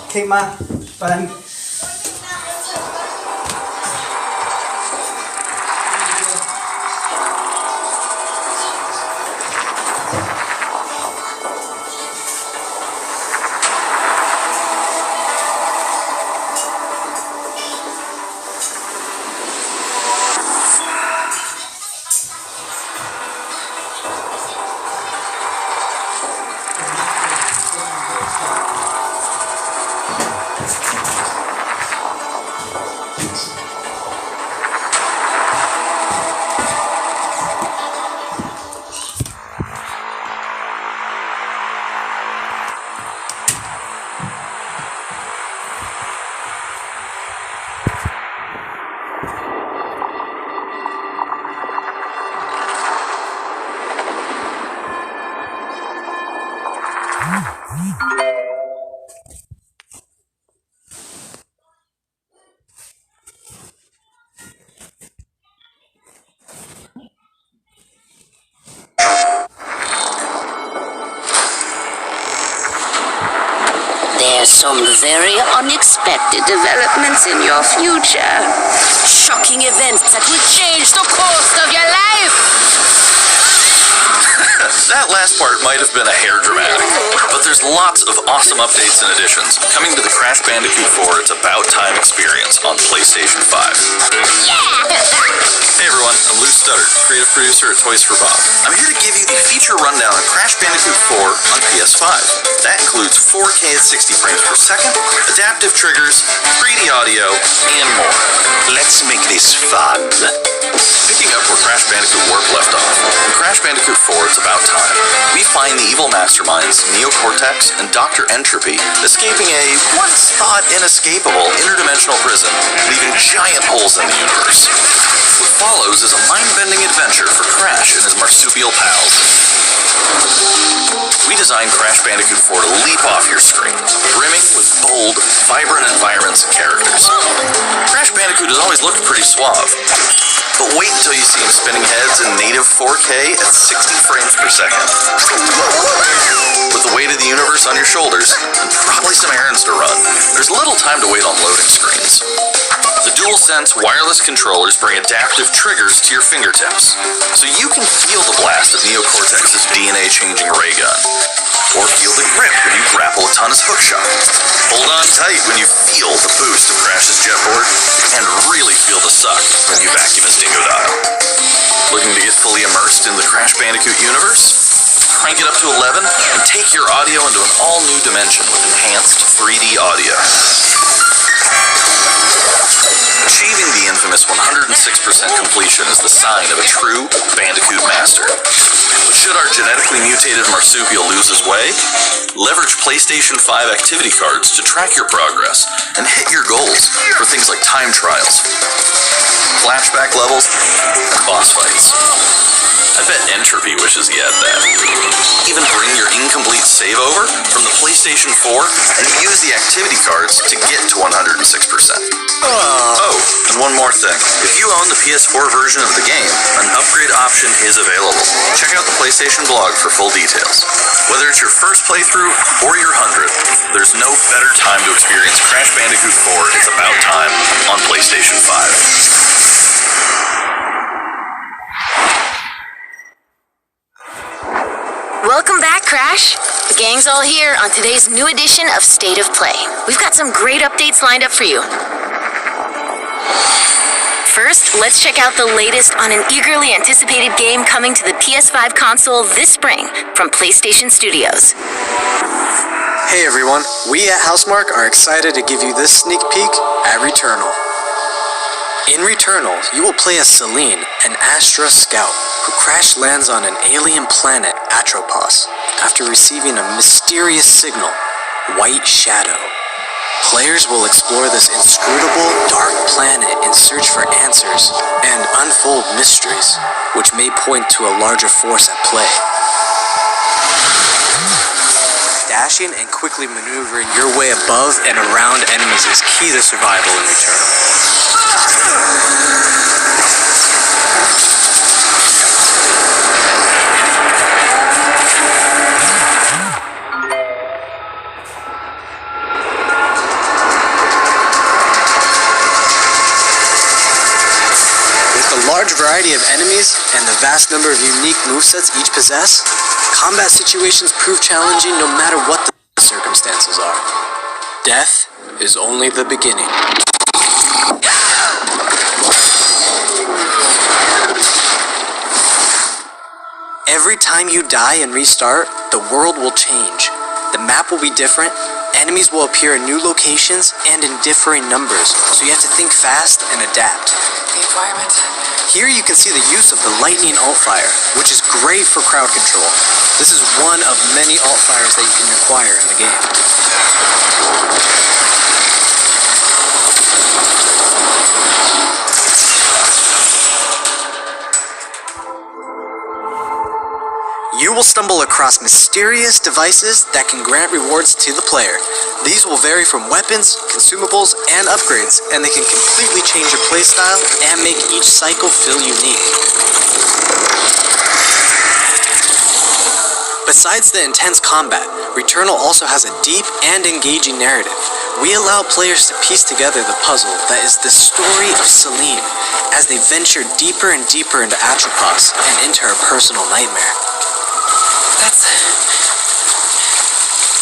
Okay, ma, parang There's some very unexpected developments in your future. Shocking events that will change the course of your life. That last part might have been a hair dramatic, but there's lots of awesome updates and additions coming to the Crash Bandicoot 4 It's About Time experience on PlayStation 5. Yeah! Hey everyone, I'm Lou Studdard, creative producer at Toys for Bob. I'm here to give you the feature rundown on Crash Bandicoot 4 on PS5. That includes 4K at 60 frames per second, adaptive triggers, 3D audio, and more. Let's make this fun. Picking up where Crash Bandicoot Warp left off, in Crash Bandicoot 4 It's About Time, we find the evil masterminds Neo Cortex and Dr. Entropy escaping a once-thought inescapable interdimensional prison, leaving giant holes in the universe. What follows is a mind-bending adventure for Crash and his marsupial pals. We designed Crash Bandicoot 4 to leap off your screen, brimming with bold, vibrant environments and characters. Crash Bandicoot has always looked pretty suave, but wait until you see him spinning heads in native 4K at 60 frames per second. With the weight of the universe on your shoulders, and probably some errands to run, there's little time to wait on loading screens. The DualSense wireless controllers bring adaptive triggers to your fingertips, so you can feel the blast of Neo Cortex's DNA-changing ray gun, or feel the grip when you grapple a ton of hookshot. Hold on tight when you feel the boost of Crash's jetboard, and really feel the suck when you vacuum his dingodile. Looking to get fully immersed in the Crash Bandicoot universe? Crank it up to 11 and take your audio into an all-new dimension with enhanced 3D audio. Achieving the infamous 106% completion is the sign of a true Bandicoot master. But should our genetically mutated marsupial lose his way, leverage PlayStation 5 activity cards to track your progress and hit your goals for things like time trials, flashback levels, and boss fights. I bet Entropy wishes he had that. Even bring your incomplete save over from the PlayStation 4 and use the activity cards to get to 106%. Oh, and one more thing. If you own the PS4 version of the game, an upgrade option is available. Check out the PlayStation blog for full details. Whether it's your first playthrough or your 100th, there's no better time to experience Crash Bandicoot 4 It's About Time on PlayStation 5. Welcome back, Crash. The gang's all here on today's new edition of State of Play. We've got some great updates lined up for you. First, let's check out the latest on an eagerly anticipated game coming to the PS5 console this spring from PlayStation Studios. Hey everyone, we at Housemarque are excited to give you this sneak peek at Returnal. In Returnal, you will play as Celine, an Astra scout, who crash lands on an alien planet, Atropos, after receiving a mysterious signal, White Shadow. Players will explore this inscrutable, dark planet in search for answers and unfold mysteries, which may point to a larger force at play. dashing and quickly maneuvering your way above and around enemies is key to survival in Returnal. Large variety of enemies and the vast number of unique movesets each possess, combat situations prove challenging no matter what the circumstances are. Death is only the beginning. Every time you die and restart, the world will change. The map will be different, enemies will appear in new locations and in differing numbers, so you have to think fast and adapt. The environment. Here you can see the use of the lightning alt-fire, which is great for crowd control. This is one of many alt-fires that you can acquire in the game. You will stumble across mysterious devices that can grant rewards to the player. These will vary from weapons, consumables, and upgrades, and they can completely change your playstyle and make each cycle feel unique. Besides the intense combat, Returnal also has a deep and engaging narrative. We allow players to piece together the puzzle that is the story of Celine, as they venture deeper and deeper into Atropos and into her personal nightmare.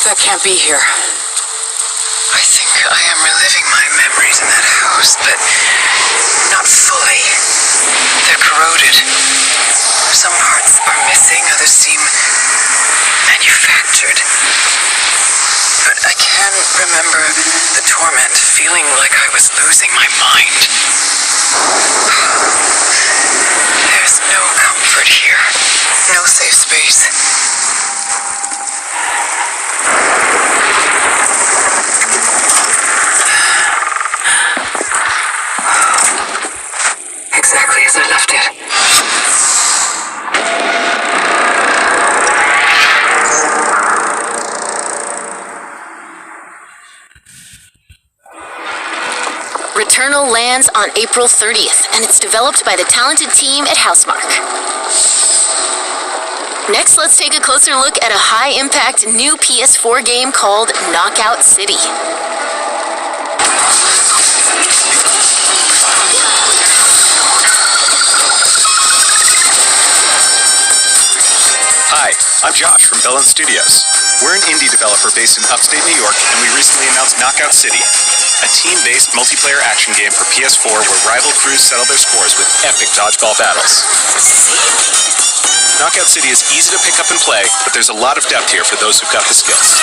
That can't be here. I think I am reliving my memories in that house, but not fully. They're corroded. Some parts are missing, others seem manufactured. But I can remember the torment, feeling like I was losing my mind. There's no comfort here. No safe space. Exactly as I left it. Returnal lands on April 30th, and it's developed by the talented team at Housemarque. Next, let's take a closer look at a high-impact new PS4 game called Knockout City. Hi, I'm Josh from Bellin Studios. We're an indie developer based in upstate New York, and we recently announced Knockout City, a team-based multiplayer action game for PS4 where rival crews settle their scores with epic dodgeball battles. Knockout City is easy to pick up and play, but there's a lot of depth here for those who've got the skills.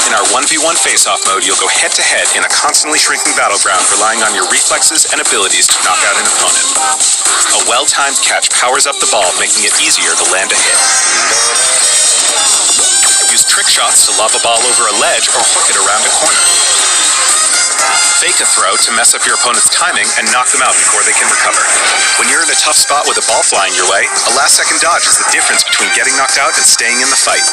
In our 1v1 face-off mode, you'll go head-to-head in a constantly shrinking battleground, relying on your reflexes and abilities to knock out an opponent. A well-timed catch powers up the ball, making it easier to land a hit. Use trick shots to lob a ball over a ledge or hook it around a corner. Fake a throw to mess up your opponent's timing and knock them out before they can recover. When you're in a tough spot with a ball flying your way, a last-second dodge is the difference between getting knocked out and staying in the fight.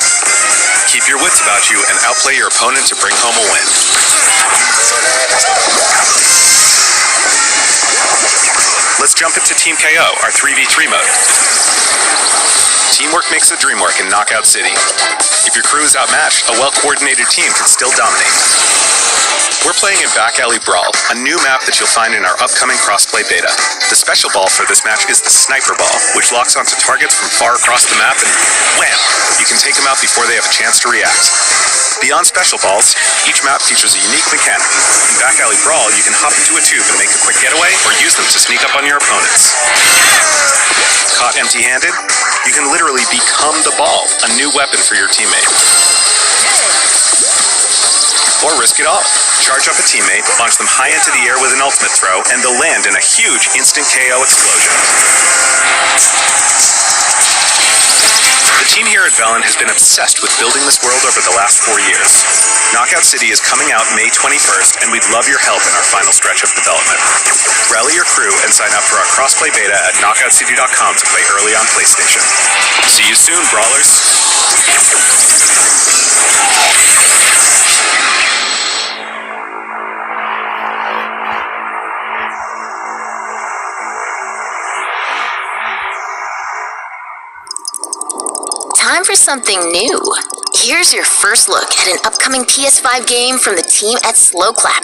Keep your wits about you and outplay your opponent to bring home a win. Let's jump into Team KO, our 3v3 mode. Teamwork makes the dream work in Knockout City. If your crew is outmatched, a well-coordinated team can still dominate. We're playing in Back Alley Brawl, a new map that you'll find in our upcoming crossplay beta. The special ball for this match is the Sniper Ball, which locks onto targets from far across the map and wham! You can take them out before they have a chance to react. Beyond special balls, each map features a unique mechanic. In Back Alley Brawl, you can hop into a tube and make a quick getaway or use them to sneak up on your opponents. Caught empty-handed? You can literally become the ball, a new weapon for your teammate. Or risk it all. Charge up a teammate, launch them high into the air with an ultimate throw, and they'll land in a huge instant KO explosion. The team here at Bellin has been obsessed with building this world over the last 4 years. Knockout City is coming out May 21st, and we'd love your help in our final stretch of development. Rally your crew and sign up for our crossplay beta at knockoutcity.com to play early on PlayStation. See you soon, Brawlers! time for something new. Here's your first look at an upcoming PS5 game from the team at Slow Clap.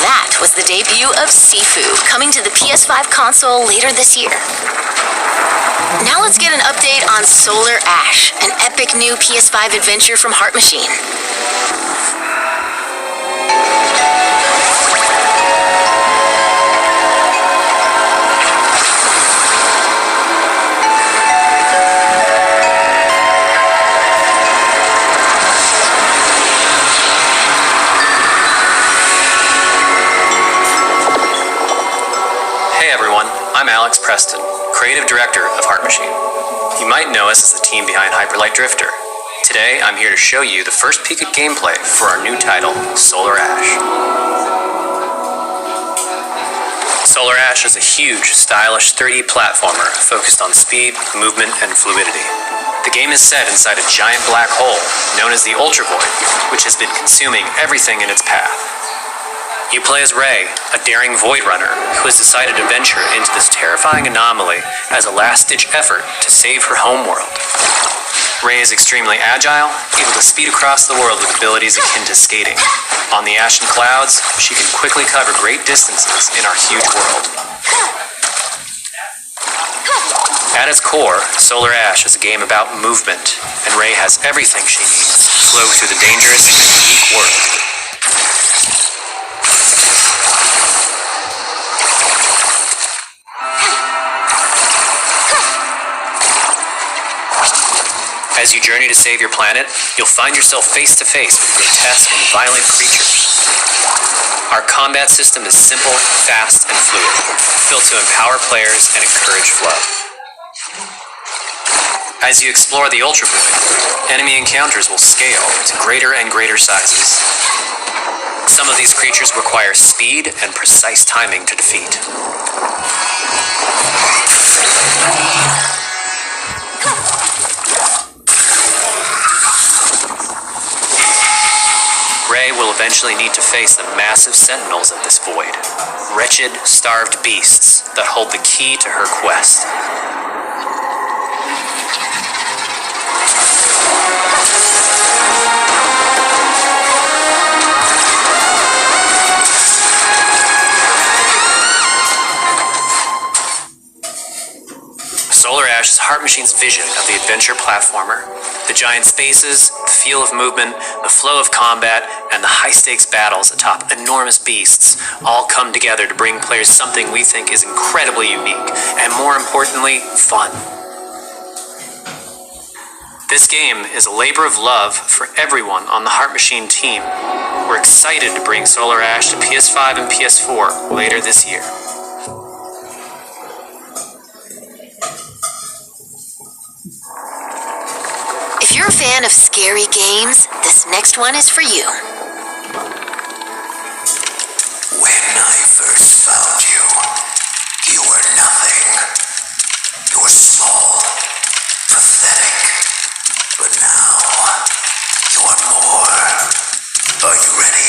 That was the debut of Sifu, coming to the PS5 console later this year. Now let's get an update on Solar Ash, an epic new PS5 adventure from Heart Machine. I'm Alex Preston, creative director of Heart Machine. You might know us as the team behind Hyperlight Drifter. Today, I'm here to show you the first peek at gameplay for our new title, Solar Ash. Solar Ash is a huge, stylish 3D platformer focused on speed, movement, and fluidity. The game is set inside a giant black hole known as the Ultra Void, which has been consuming everything in its path. You play as Ray, a daring Void Runner who has decided to venture into this terrifying anomaly as a last-ditch effort to save her homeworld. Ray is extremely agile, able to speed across the world with abilities akin to skating. On the ash and clouds, she can quickly cover great distances in our huge world. At its core, Solar Ash is a game about movement, and Ray has everything she needs to flow through the dangerous and unique world. As you journey to save your planet, you'll find yourself face to face with grotesque and violent creatures. Our combat system is simple, fast, and fluid, built to empower players and encourage flow. As you explore the Ultra Void, enemy encounters will scale to greater and greater sizes. Some of these creatures require speed and precise timing to defeat. Ray will eventually need to face the massive sentinels of this void, wretched, starved beasts that hold the key to her quest. Solar Ash is Heart Machine's vision of the adventure platformer. The giant spaces, the feel of movement, the flow of combat, and the high-stakes battles atop enormous beasts all come together to bring players something we think is incredibly unique, and more importantly, fun. This game is a labor of love for everyone on the Heart Machine team. We're excited to bring Solar Ash to PS5 and PS4 later this year. If you're a fan of scary games, this next one is for you. When I first found you, you were nothing. You were small, pathetic. But now, you are more. Are you ready?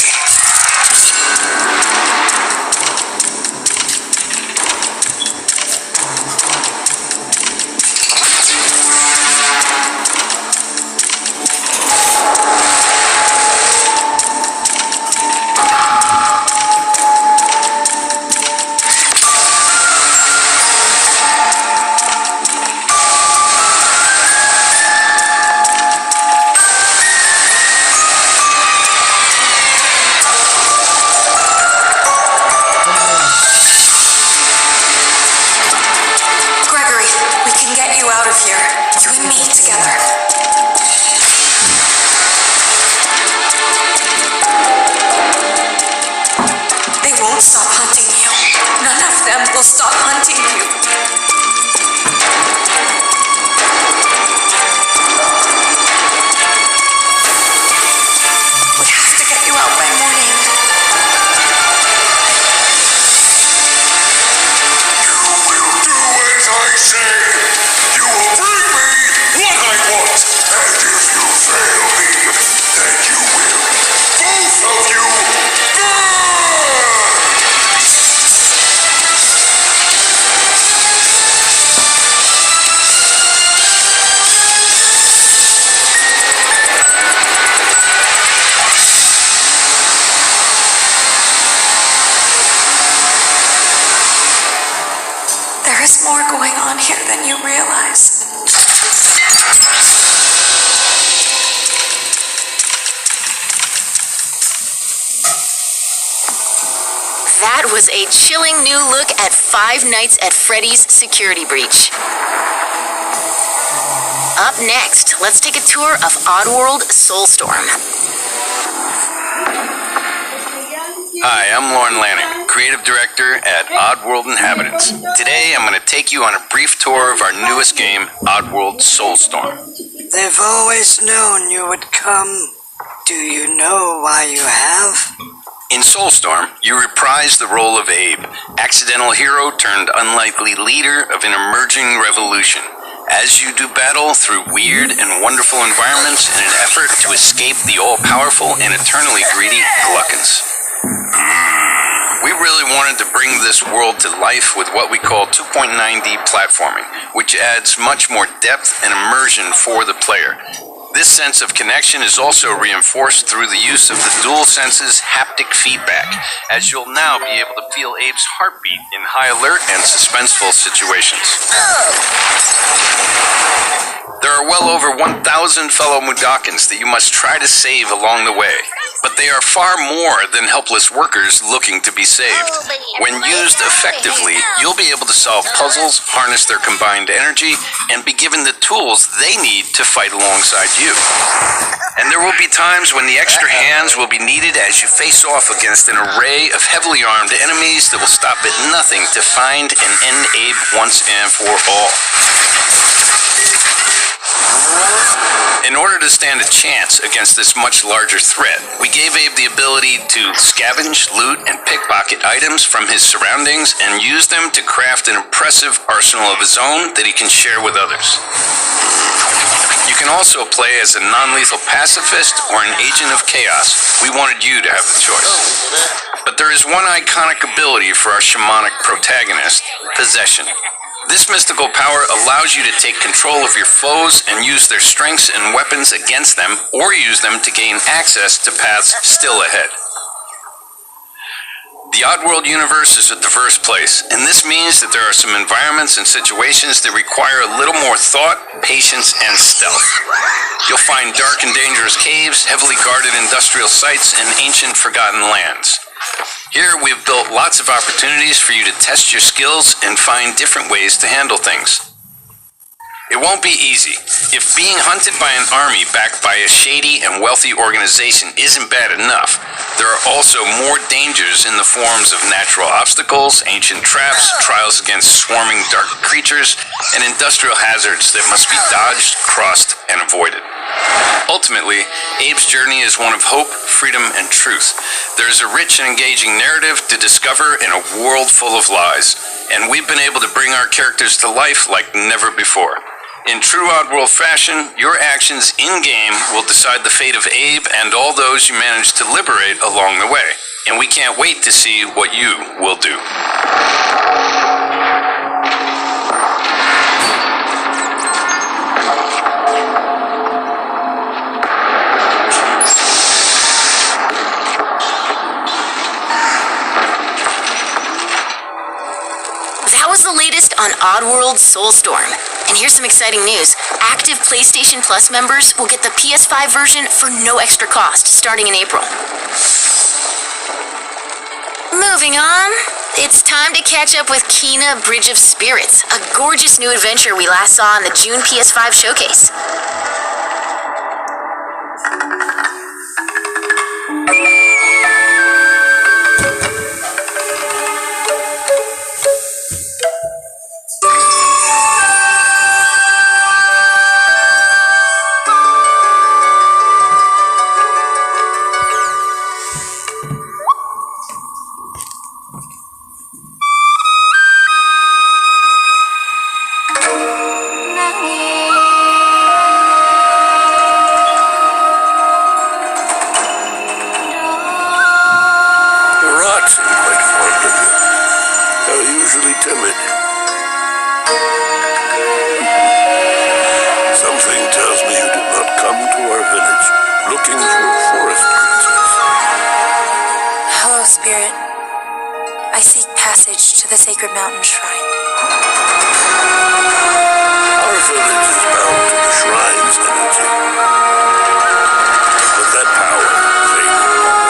That was a chilling new look at Five Nights at Freddy's security breach. Up next, let's take a tour of Oddworld Soulstorm. Hi, I'm Lauren Lanning, Creative Director at Oddworld Inhabitants. Today I'm going to take you on a brief tour of our newest game, Oddworld Soulstorm. They've always known you would come. Do you know why you have? In Soulstorm, you reprise the role of Abe, accidental hero turned unlikely leader of an emerging revolution, as you do battle through weird and wonderful environments in an effort to escape the all-powerful and eternally greedy Gluckins. We really wanted to bring this world to life with what we call 2.9D platforming, which adds much more depth and immersion for the player. This sense of connection is also reinforced through the use of the DualSense's haptic feedback, as you'll now be able to feel Abe's heartbeat in high alert and suspenseful situations. There are well over 1,000 fellow Mudokons that you must try to save along the way, but they are far more than helpless workers looking to be saved. When used effectively, you'll be able to solve puzzles, harness their combined energy, and be given the tools they need to fight alongside you. And there will be times when the extra hands will be needed as you face off against an array of heavily armed enemies that will stop at nothing to find and end Abe once and for all. In order to stand a chance against this much larger threat, we gave Abe the ability to scavenge, loot, and pickpocket items from his surroundings and use them to craft an impressive arsenal of his own that he can share with others. You can also play as a non-lethal pacifist or an agent of chaos. We wanted you to have the choice. But there is one iconic ability for our shamanic protagonist, Possession. This mystical power allows you to take control of your foes and use their strengths and weapons against them, or use them to gain access to paths still ahead. The Oddworld universe is a diverse place, and this means that there are some environments and situations that require a little more thought, patience, and stealth. You'll find dark and dangerous caves, heavily guarded industrial sites, and ancient forgotten lands. Here, we've built lots of opportunities for you to test your skills and find different ways to handle things. It won't be easy. If being hunted by an army backed by a shady and wealthy organization isn't bad enough, there are also more dangers in the forms of natural obstacles, ancient traps, trials against swarming dark creatures, and industrial hazards that must be dodged, crossed, and avoided. Ultimately, Abe's journey is one of hope, freedom, and truth. There is a rich and engaging narrative to discover in a world full of lies, and we've been able to bring our characters to life like never before. In true Oddworld fashion, your actions in-game will decide the fate of Abe and all those you manage to liberate along the way, and we can't wait to see what you will do. That was the latest on Oddworld Soulstorm. And here's some exciting news. Active PlayStation Plus members will get the PS5 version for no extra cost, starting in April. Moving on, it's time to catch up with Kena Bridge of Spirits, a gorgeous new adventure we last saw in the June PS5 showcase. To the sacred mountain shrine. Our village is bound to the shrine's energy. With that power, fate will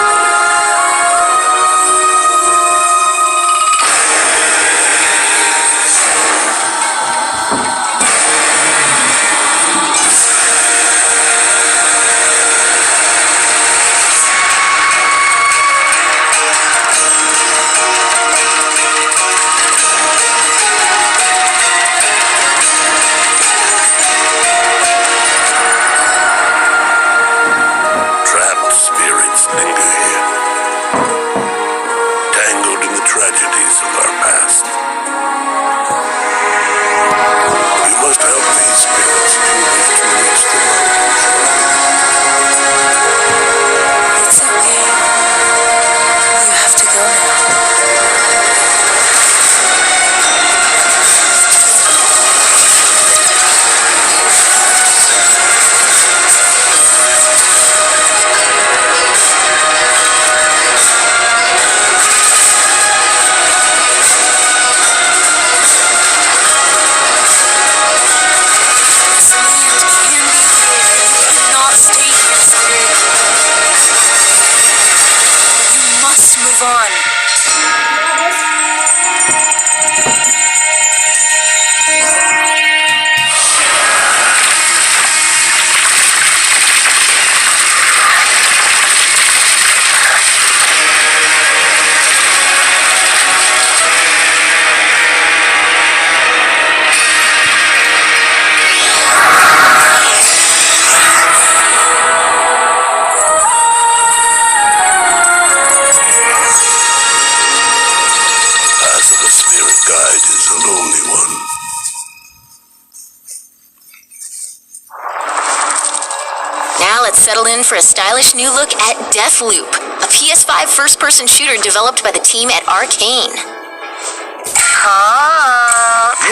settle in for a stylish new look at Deathloop, a PS5 first-person shooter developed by the team at Arcane.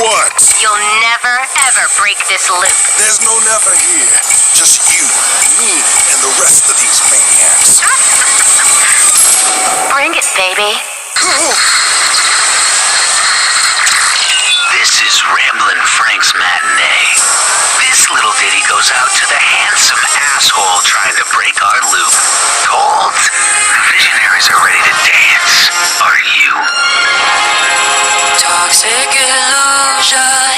What? You'll never, ever break this loop. There's no never here. Just you, me, and the rest of these maniacs. Bring it, baby. This is Ramblin' Frank's Matinee. This little ditty goes out to the handsome asshole trying to break our loop. Cold. The visionaries are ready to dance. Are you? Toxic illusion,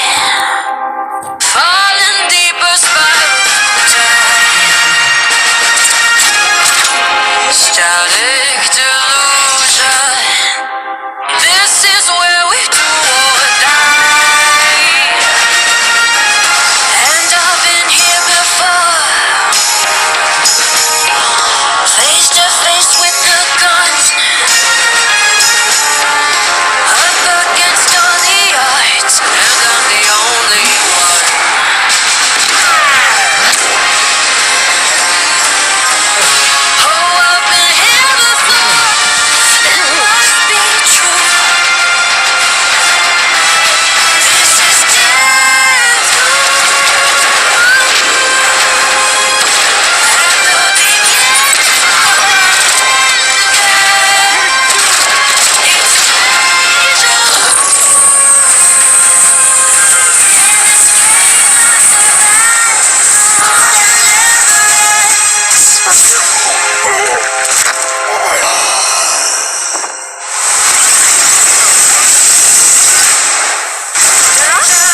falling deeper spirals down. Static delusion. This is where we do or die. And I've been here before, face to face with the guns, up against all the odds, and I'm the only one. Oh, I've been here before, it must be true. This is death.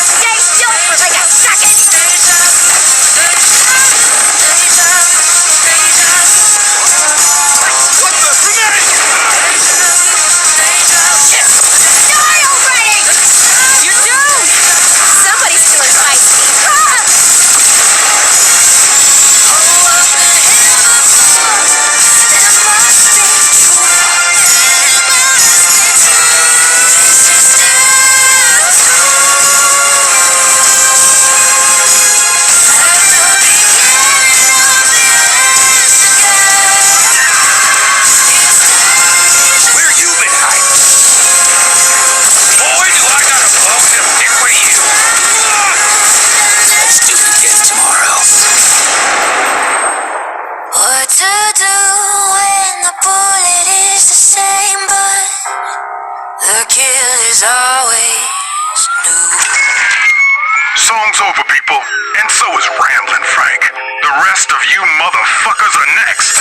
Stay still for like a second. What the grenade? Die already! You're doomed! Somebody's stealing my Where you been hiding? Boy, do I got a bone to pick with you. Let's do it again tomorrow. What to do when the bullet is the same, but the kill is always new. Song's over, people. And so is Ramblin' Frank. The rest of you motherfuckers are next.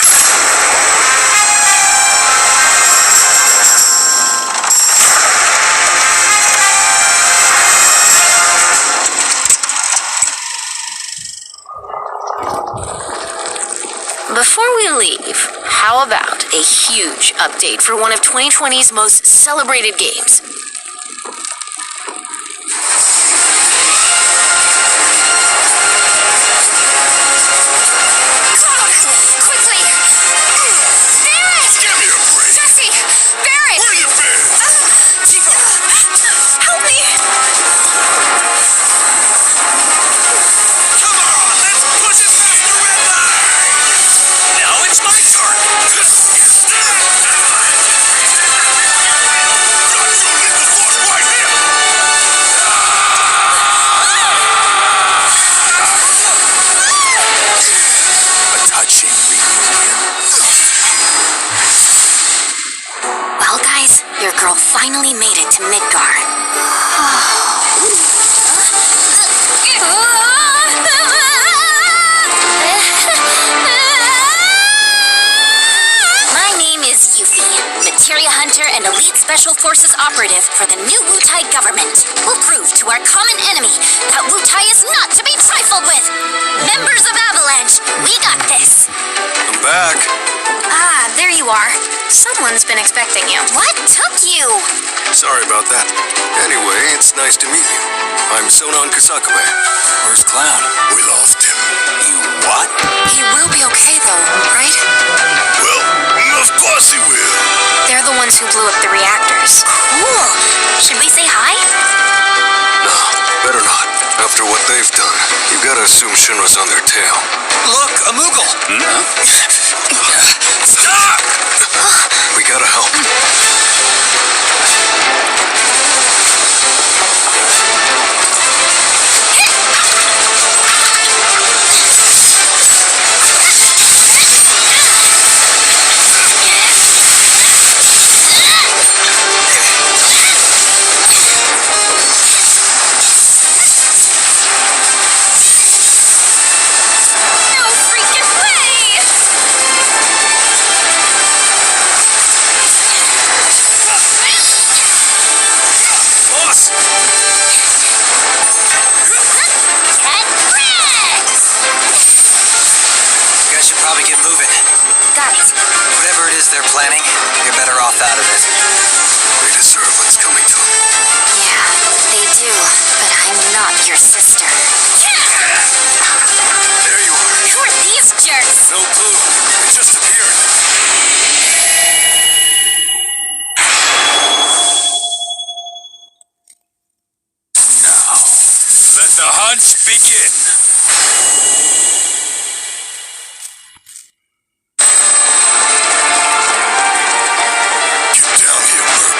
Before we leave, how about a huge update for one of 2020's most celebrated games? Quickly! Barrett! Give me a break. Jesse! Barrett! Where you been? Help me! Come on, let's push it past the red line. Now it's my turn. Got your little force right here. A touching reunion. Well, guys, your girl finally made it to Midgard. My name is Yuffie, materia hunter and elite special forces operative for the new Wutai government. We'll prove to our common enemy that Wutai is not to be trifled with. Members of Avalanche, we got this. I'm back. Ah, there you are. Someone's been expecting you. What took you? Sorry about that. Anyway, it's nice to meet you. I'm Sonon Kusakabe. Where's Clown? We lost him. You what? He will be okay, though, right? Well, of course he will. They're the ones who blew up the reactors. Cool. Should we say hi? No, better not. I After what they've done, you gotta assume Shinra's on their tail. Look, a Moogle! Stop! We gotta help. No freaking way! Boss! You guys should probably get moving. Got it. Whatever it is they're planning, you're better off out of it. They deserve what's coming to them. Yeah, they do. But I'm not your sister. There you are. Who are these jerks? No clue. It just appeared. Now, let the hunt begin. Get down here, Merc.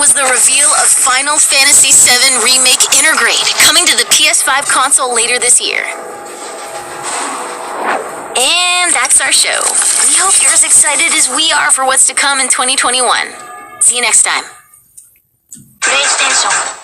was the reveal of Final Fantasy VII Remake Intergrade, coming to the PS5 console later this year. And that's our show. We hope you're as excited as we are for what's to come in 2021. See you next time. PlayStation